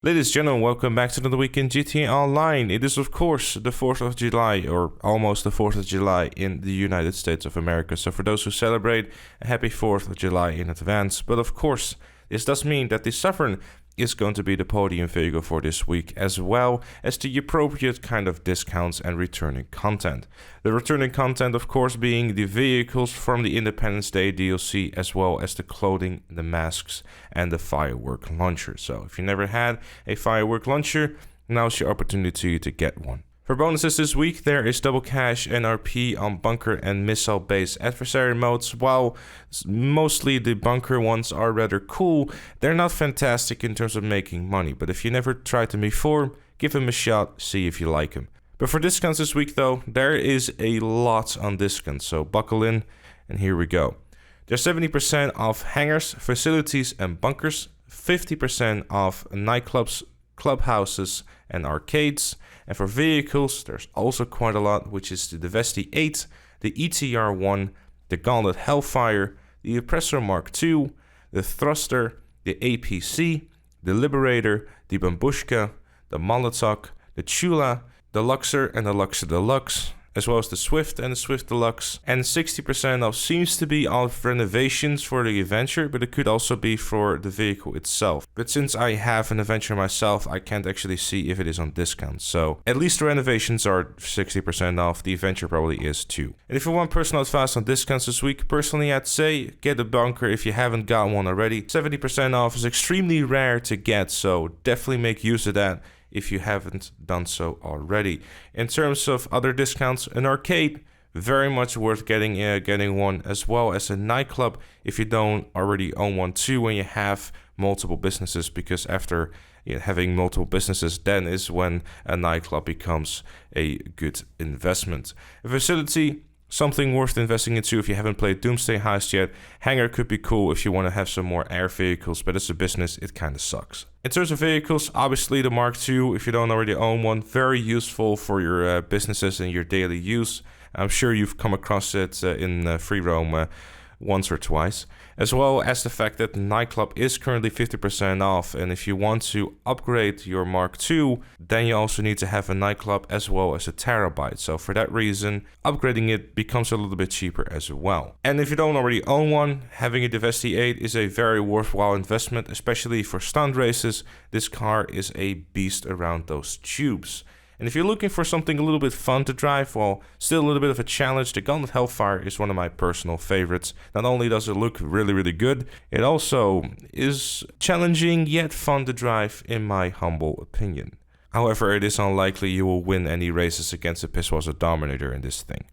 Ladies and gentlemen, welcome back to another week in GTA Online. It is of course the 4th of July, or almost the 4th of July in the United States of America. So for those who celebrate, a happy 4th of July in advance. But of course, this does mean that the Sovereign is going to be the podium vehicle for this week, as well as the appropriate kind of discounts and returning content. The returning content, of course, being the vehicles from the Independence Day DLC, as well as the clothing, the masks, and the firework launcher. So if you never had a firework launcher, now's your opportunity to get one. For bonuses this week, there is double cash NRP on bunker and missile-based adversary modes. While mostly the bunker ones are rather cool, they're not fantastic in terms of making money. But if you never tried them before, give them a shot, see if you like them. But for discounts this week though, there is a lot on discount, so buckle in and here we go. There's 70% off hangars, facilities and bunkers, 50% off nightclubs, clubhouses and arcades. And for vehicles, there's also quite a lot, which is the Vesti 8, the ETR-1, the Gauntlet Hellfire, the Oppressor Mark II, the Thruster, the APC, the Liberator, the Bambushka, the Molotov, the Chula, the Luxor and the Luxor Deluxe, as well as the Swift and the Swift Deluxe. And 60% off seems to be of renovations for the Adventure, but it could also be for the vehicle itself. But since I have an Adventure myself, I can't actually see if it is on discount. So at least the renovations are 60% off. The Adventure probably is too. And if you want personal advice on discounts this week, personally I'd say get a bunker if you haven't got one already. 70% off is extremely rare to get, so definitely make use of that if you haven't done so already. In terms of other discounts, an arcade, very much worth getting one, as well as a nightclub if you don't already own one too, when you have multiple businesses, because after having multiple businesses, then is when a nightclub becomes a good investment. A facility, something worth investing into if you haven't played Doomsday Heist yet. Hangar could be cool if you want to have some more air vehicles, but as a business, it kind of sucks. In terms of vehicles, obviously the Mark II, if you don't already own one, very useful for your businesses and your daily use. I'm sure you've come across it in free roam once or twice, as well as the fact that the nightclub is currently 50% off, and if you want to upgrade your Mark II, then you also need to have a nightclub as well as a terabyte. So for that reason, upgrading it becomes a little bit cheaper as well. And if you don't already own one, having a Vesti 8 is a very worthwhile investment, especially for stunt races. This car is a beast around those tubes. And if you're looking for something a little bit fun to drive, while still a little bit of a challenge, the Gauntlet Hellfire is one of my personal favorites. Not only does it look really, really good, it also is challenging yet fun to drive, in my humble opinion. However, it is unlikely you will win any races against the Pisswazzer Dominator in this thing.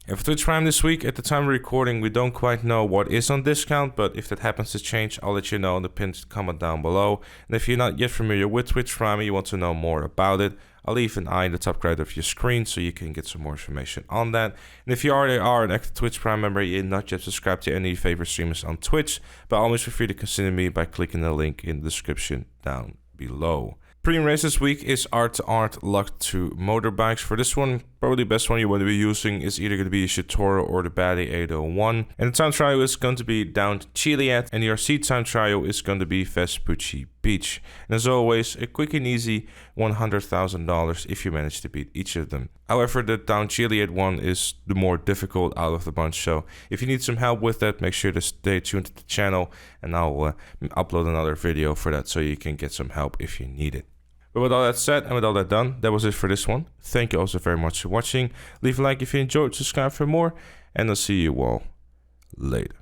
And for Twitch Prime this week, at the time of recording, we don't quite know what is on discount, but if that happens to change, I'll let you know in the pinned comment down below. And if you're not yet familiar with Twitch Prime and you want to know more about it, I'll leave an eye in the top right of your screen so you can get some more information on that. And if you already are an active Twitch Prime member, you're not yet subscribed to any of your favorite streamers on Twitch, but always feel free to consider me by clicking the link in the description down below. PreRace this week is art-to-art locked to motorbikes. For this one, probably the best one you want to be using is either going to be a Shitoro or the Bally 801. And the time trial is going to be down to Chiliad, and the RC time trial is going to be Vespucci Beach. And as always, a quick and easy $100,000 if you manage to beat each of them. However, the down Chiliad one is the more difficult out of the bunch, so if you need some help with that, make sure to stay tuned to the channel, and I'll upload another video for that so you can get some help if you need it. But with all that said and with all that done, that was it for this one. Thank you also very much for watching. Leave a like if you enjoyed, subscribe for more, and I'll see you all later.